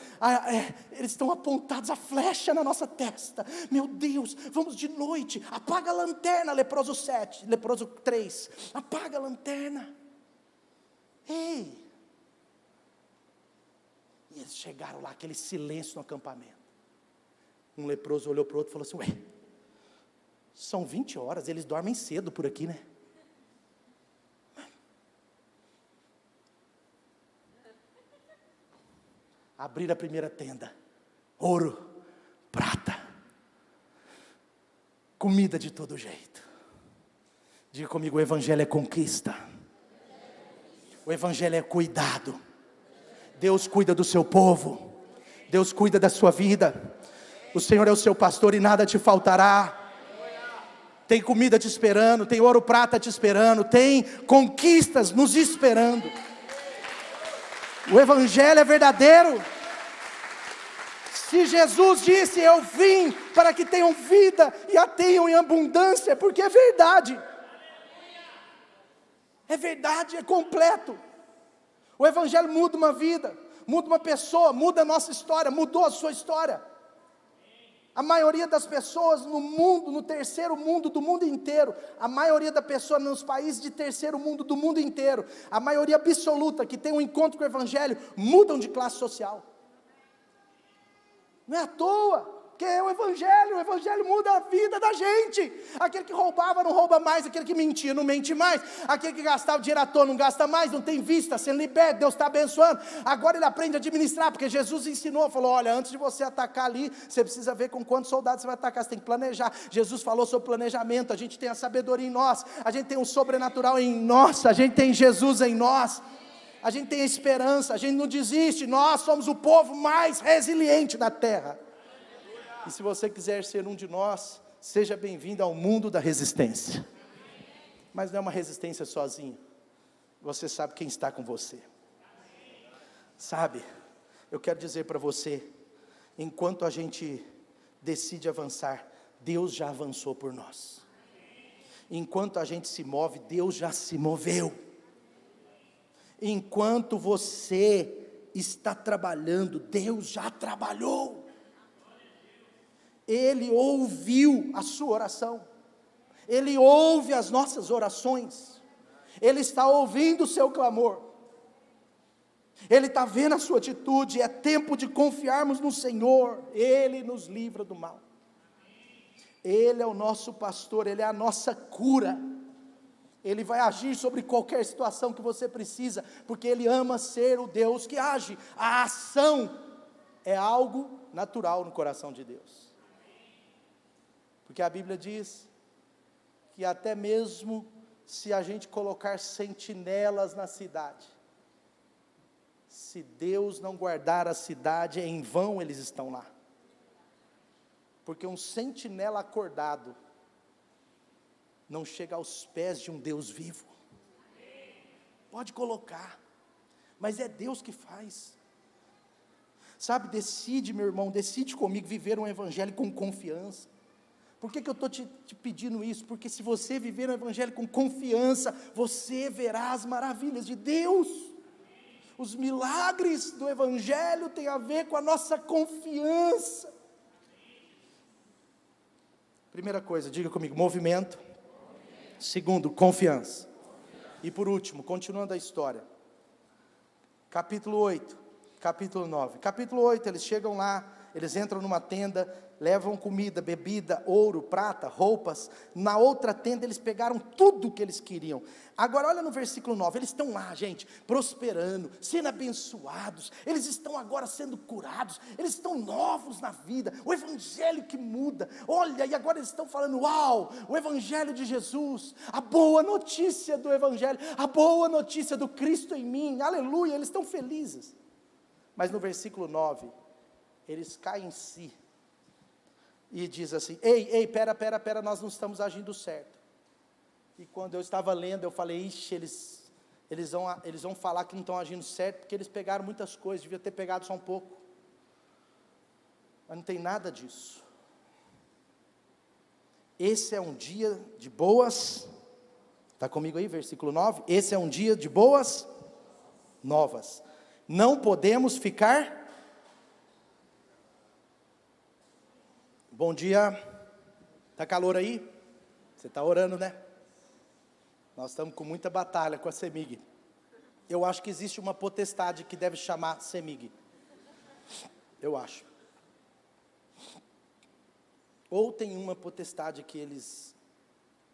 eles estão apontados, a flecha na nossa testa, meu Deus, vamos de noite, apaga a lanterna, leproso 7, leproso 3, apaga a lanterna, ei, e eles chegaram lá, aquele silêncio no acampamento. Um leproso olhou para o outro e falou assim, ué, são 20 horas, eles dormem cedo por aqui, né? Abriram a primeira tenda, ouro, prata, comida de todo jeito. Diga comigo, o Evangelho é conquista. O Evangelho é cuidado. Deus cuida do seu povo, Deus cuida da sua vida, o Senhor é o seu pastor e nada te faltará, tem comida te esperando, tem ouro, prata te esperando, tem conquistas nos esperando, o Evangelho é verdadeiro. Se Jesus disse, eu vim para que tenham vida e a tenham em abundância, é porque é verdade, é completo. O Evangelho muda uma vida, muda uma pessoa, muda a nossa história, mudou a sua história. A maioria das pessoas no mundo, no terceiro mundo do mundo inteiro, a maioria da pessoa nos países de terceiro mundo do mundo inteiro, a maioria absoluta que tem um encontro com o Evangelho, mudam de classe social. Não é à toa. Porque é o Evangelho muda a vida da gente. Aquele que roubava não rouba mais, aquele que mentia não mente mais, aquele que gastava dinheiro à toa não gasta mais, não tem vista, sendo liberto, Deus está abençoando. Agora ele aprende a administrar, porque Jesus ensinou, falou, olha, antes de você atacar ali, você precisa ver com quantos soldados você vai atacar, você tem que planejar. Jesus falou sobre planejamento, a gente tem a sabedoria em nós, a gente tem o sobrenatural em nós, a gente tem Jesus em nós, a gente tem a esperança, a gente não desiste, nós somos o povo mais resiliente da terra. E se você quiser ser um de nós, seja bem-vindo ao mundo da resistência. Mas não é uma resistência sozinho. Você sabe quem está com você. Sabe, eu quero dizer para você, enquanto a gente decide avançar, Deus já avançou por nós. Enquanto a gente se move, Deus já se moveu. Enquanto você está trabalhando, Deus já trabalhou. Ele ouviu a sua oração, Ele ouve as nossas orações, Ele está ouvindo o seu clamor, Ele está vendo a sua atitude. É tempo de confiarmos no Senhor, Ele nos livra do mal, Ele é o nosso pastor, Ele é a nossa cura, Ele vai agir sobre qualquer situação que você precisa, porque Ele ama ser o Deus que age. A ação é algo natural no coração de Deus. Porque a Bíblia diz que até mesmo se a gente colocar sentinelas na cidade, se Deus não guardar a cidade, em vão eles estão lá. Porque um sentinela acordado não chega aos pés de um Deus vivo. Pode colocar, mas é Deus que faz. Sabe, decide, meu irmão, decide comigo viver um evangelho com confiança. Por que eu estou te pedindo isso? Porque se você viver o evangelho com confiança, você verá as maravilhas de Deus. Os milagres do evangelho têm a ver com a nossa confiança. Primeira coisa, diga comigo, movimento. Segundo, confiança. E por último, continuando a história, capítulo 8, capítulo 9. Capítulo 8, eles chegam lá, eles entram numa tenda, levam comida, bebida, ouro, prata, roupas. Na outra tenda eles pegaram tudo o que eles queriam. Agora olha no versículo 9, eles estão lá, gente, prosperando, sendo abençoados, eles estão agora sendo curados, eles estão novos na vida, o evangelho que muda. Olha, e agora eles estão falando, uau, o evangelho de Jesus, a boa notícia do evangelho, a boa notícia do Cristo em mim, aleluia, eles estão felizes. Mas no versículo 9, eles caem em si, e diz assim, ei, pera, nós não estamos agindo certo. E quando eu estava lendo, eu falei, ixi, eles vão falar que não estão agindo certo, porque eles pegaram muitas coisas, devia ter pegado só um pouco. Mas não tem nada disso. Esse é um dia de boas, está comigo aí, versículo 9, esse é um dia de boas novas. Não podemos ficar... Bom dia, está calor aí? Você está orando, né? Nós estamos com muita batalha com a CEMIG. Eu acho que existe uma potestade que deve chamar CEMIG. Eu acho. Ou tem uma potestade que eles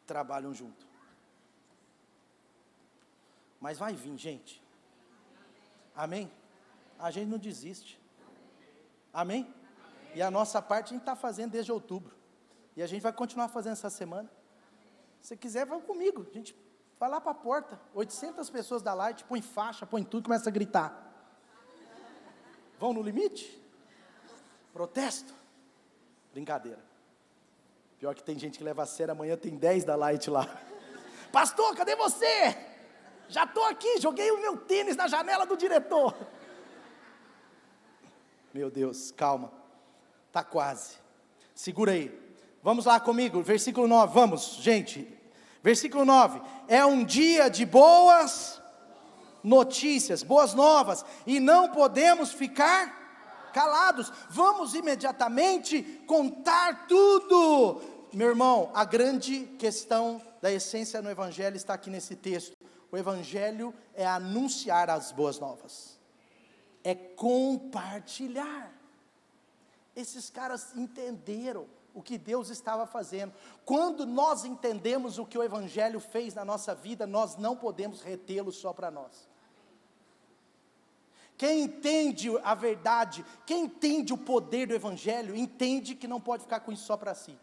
trabalham junto. Mas vai vir, gente. Amém? A gente não desiste. Amém? E a nossa parte a gente está fazendo desde outubro. E a gente vai continuar fazendo essa semana. Se quiser, vai comigo. A gente vai lá para a porta. 800 pessoas da Light, põe faixa, põe tudo, começa a gritar. Vão no limite? Protesto? Brincadeira. Pior que tem gente que leva a sério, amanhã tem 10 da Light lá. Pastor, cadê você? Já estou aqui, joguei o meu tênis na janela do diretor. Meu Deus, calma. Está quase, segura aí, vamos lá comigo, versículo 9, vamos gente, versículo 9, é um dia de boas notícias, boas novas, e não podemos ficar calados, vamos imediatamente contar tudo. Meu irmão, a grande questão da essência no evangelho está aqui nesse texto. O evangelho é anunciar as boas novas, é compartilhar. Esses caras entenderam o que Deus estava fazendo. Quando nós entendemos o que o Evangelho fez na nossa vida, nós não podemos retê-lo só para nós. Quem entende a verdade, quem entende o poder do Evangelho, entende que não pode ficar com isso só para si.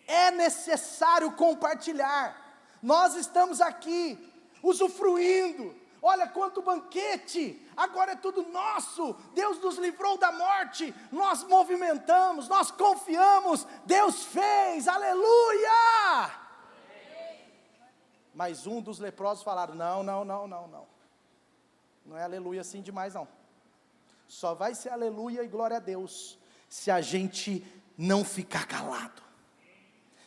É necessário compartilhar. Nós estamos aqui, usufruindo. Olha quanto banquete, agora é tudo nosso. Deus nos livrou da morte, nós movimentamos, nós confiamos, Deus fez, aleluia. Mas um dos leprosos falaram, não é aleluia assim demais não. Só vai ser aleluia e glória a Deus, se a gente não ficar calado,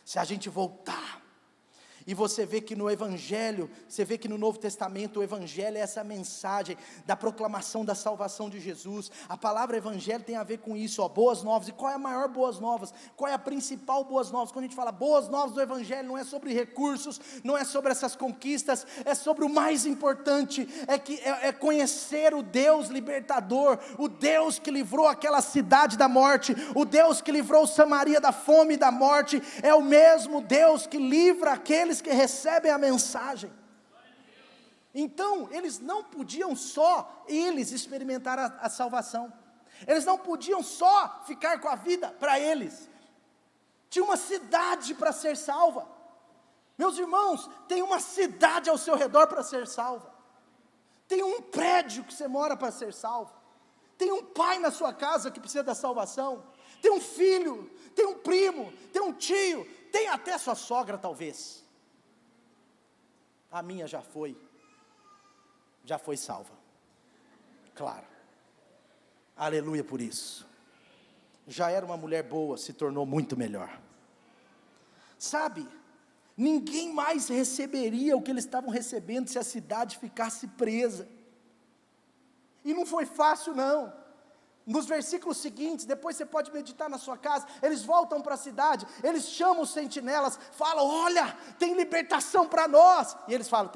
se a gente voltar. E você vê que no Evangelho, você vê que no Novo Testamento, o Evangelho é essa mensagem da proclamação da salvação de Jesus. A palavra Evangelho tem a ver com isso, boas novas. E qual é a maior boas novas? Qual é a principal boas novas? Quando a gente fala boas novas do Evangelho, não é sobre recursos, não é sobre essas conquistas, é sobre o mais importante, é conhecer o Deus libertador, o Deus que livrou aquela cidade da morte, o Deus que livrou Samaria da fome e da morte, é o mesmo Deus que livra aqueles que recebem a mensagem. Então, eles não podiam só eles experimentar a salvação, eles não podiam só ficar com a vida para eles, tinha uma cidade para ser salva. Meus irmãos, tem uma cidade ao seu redor para ser salva, tem um prédio que você mora para ser salvo, tem um pai na sua casa que precisa da salvação, tem um filho, tem um primo, tem um tio, tem até sua sogra talvez. A minha já foi salva, claro, aleluia por isso. Já era uma mulher boa, se tornou muito melhor. Sabe, ninguém mais receberia o que eles estavam recebendo se a cidade ficasse presa. E não foi fácil não. Nos versículos seguintes, depois você pode meditar na sua casa, eles voltam para a cidade, eles chamam os sentinelas, falam, olha, tem libertação para nós, e eles falam,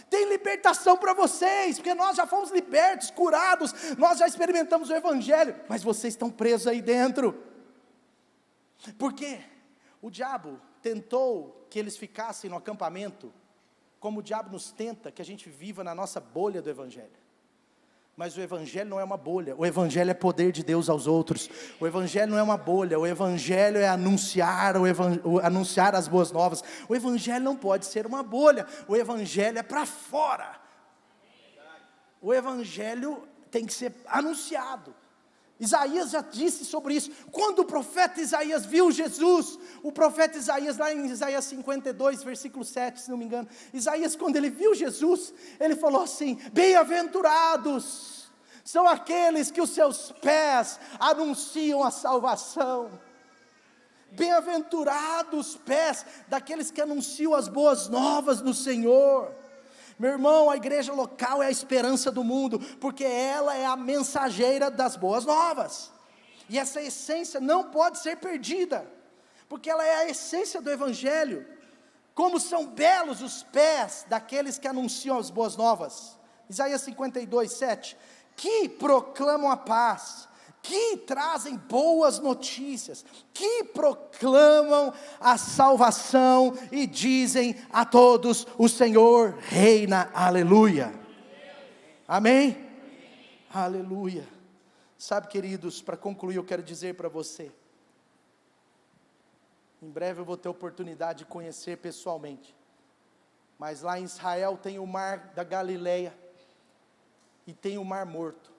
tem libertação para vocês, porque nós já fomos libertos, curados, nós já experimentamos o Evangelho, mas vocês estão presos aí dentro, porque o diabo tentou que eles ficassem no acampamento, como o diabo nos tenta que a gente viva na nossa bolha do Evangelho. Mas o Evangelho não é uma bolha, o Evangelho é poder de Deus aos outros. O Evangelho não é uma bolha, o Evangelho é anunciar, anunciar as boas novas. O Evangelho não pode ser uma bolha, o Evangelho é para fora. O Evangelho tem que ser anunciado. Isaías já disse sobre isso, quando o profeta Isaías viu Jesus, o profeta Isaías, lá em Isaías 52, versículo 7, se não me engano, Isaías, quando ele viu Jesus, ele falou assim, bem-aventurados são aqueles que os seus pés anunciam a salvação, bem-aventurados os pés daqueles que anunciam as boas novas do Senhor. Meu irmão, a igreja local é a esperança do mundo, porque ela é a mensageira das boas novas, e essa essência não pode ser perdida, porque ela é a essência do Evangelho. Como são belos os pés daqueles que anunciam as boas novas, Isaías 52, 7, que proclamam a paz, que trazem boas notícias, que proclamam a salvação e dizem a todos, o Senhor reina, aleluia, amém? Aleluia. Sabe, queridos, para concluir eu quero dizer para você, em breve eu vou ter oportunidade de conhecer pessoalmente, mas lá em Israel tem o mar da Galileia, e tem o mar morto.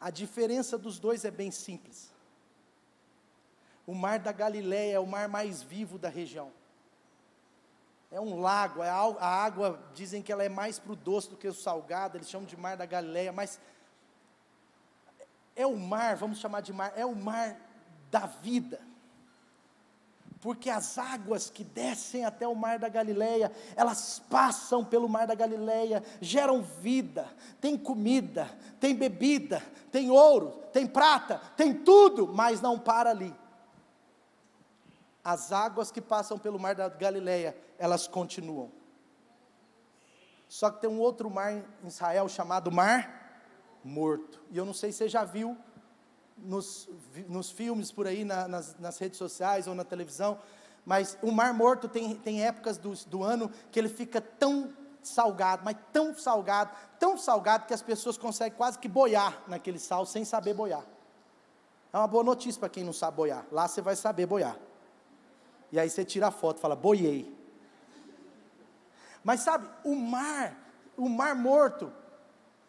A diferença dos dois é bem simples. O mar da Galileia é o mar mais vivo da região. É um lago, a água, dizem que ela é mais para o doce do que o salgado, eles chamam de mar da Galileia, mas é o mar, vamos chamar de mar, é o mar da vida. Porque as águas que descem até o mar da Galileia, elas passam pelo mar da Galileia, geram vida, tem comida, tem bebida, tem ouro, tem prata, tem tudo, mas não para ali. As águas que passam pelo mar da Galileia, elas continuam. Só que tem um outro mar em Israel chamado Mar Morto. E eu não sei se você já viu nos filmes por aí, nas redes sociais ou na televisão, mas o Mar Morto tem épocas do ano que ele fica tão salgado, mas tão salgado que as pessoas conseguem quase que boiar naquele sal sem saber boiar. É uma boa notícia para quem não sabe boiar. Lá você vai saber boiar. E aí você tira a foto e fala, boiei. Mas sabe, o Mar Morto,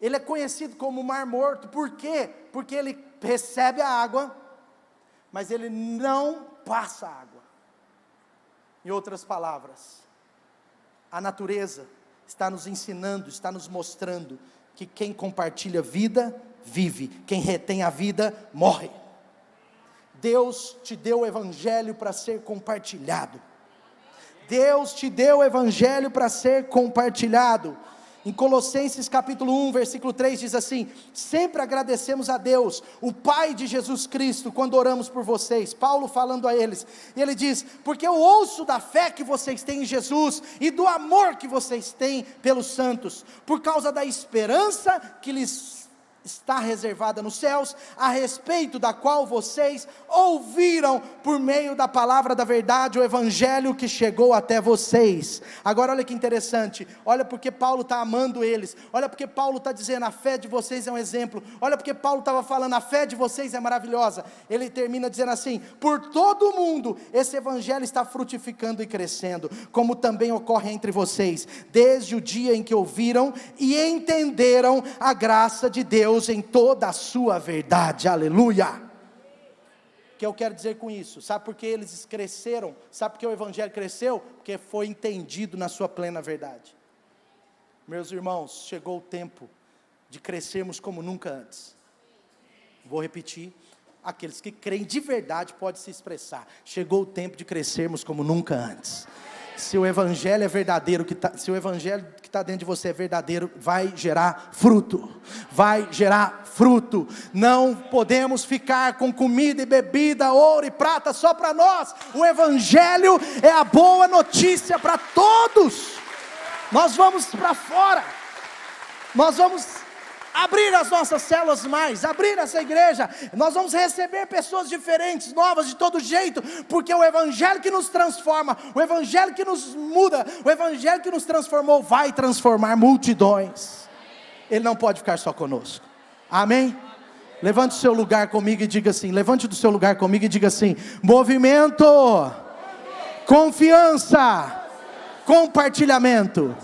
ele é conhecido como Mar Morto, por quê? Porque ele recebe a água, mas ele não passa água. Em outras palavras, a natureza está nos ensinando, está nos mostrando que quem compartilha vida, vive, quem retém a vida, morre. Deus te deu o evangelho para ser compartilhado. Deus te deu o evangelho para ser compartilhado. Em Colossenses capítulo 1, versículo 3 diz assim: sempre agradecemos a Deus, o Pai de Jesus Cristo, quando oramos por vocês. Paulo falando a eles, e ele diz, porque eu ouço da fé que vocês têm em Jesus, e do amor que vocês têm pelos santos, por causa da esperança que lhes está reservada nos céus, a respeito da qual vocês ouviram por meio da palavra da verdade, o evangelho que chegou até vocês. Agora olha que interessante, olha porque Paulo está amando eles, olha porque Paulo está dizendo, a fé de vocês é um exemplo, olha porque Paulo estava falando, a fé de vocês é maravilhosa. Ele termina dizendo assim, por todo o mundo, esse evangelho está frutificando e crescendo, como também ocorre entre vocês, desde o dia em que ouviram e entenderam a graça de Deus, em toda a sua verdade, aleluia. O que eu quero dizer com isso? Sabe por que eles cresceram? Sabe por que o evangelho cresceu? Porque foi entendido na sua plena verdade. Meus irmãos, chegou o tempo de crescermos como nunca antes. Vou repetir, aqueles que creem de verdade podem se expressar, chegou o tempo de crescermos como nunca antes. Se o evangelho é verdadeiro, se o evangelho que está dentro de você é verdadeiro, vai gerar fruto, não podemos ficar com comida e bebida, ouro e prata só para nós. O evangelho é a boa notícia para todos. Nós vamos para fora, nós vamos abrir as nossas células mais, abrir essa igreja, nós vamos receber pessoas diferentes, novas de todo jeito, porque o evangelho que nos transforma, o evangelho que nos muda, o evangelho que nos transformou, vai transformar multidões. Ele não pode ficar só conosco, amém? Levante o seu lugar comigo e diga assim, levante do seu lugar comigo e diga assim, movimento, confiança, compartilhamento,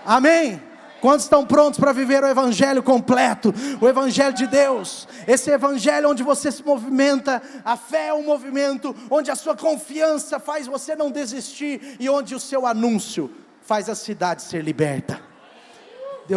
amém? Quantos estão prontos para viver o evangelho completo, o evangelho de Deus, esse evangelho onde você se movimenta, a fé é um movimento, onde a sua confiança faz você não desistir, e onde o seu anúncio faz a cidade ser liberta.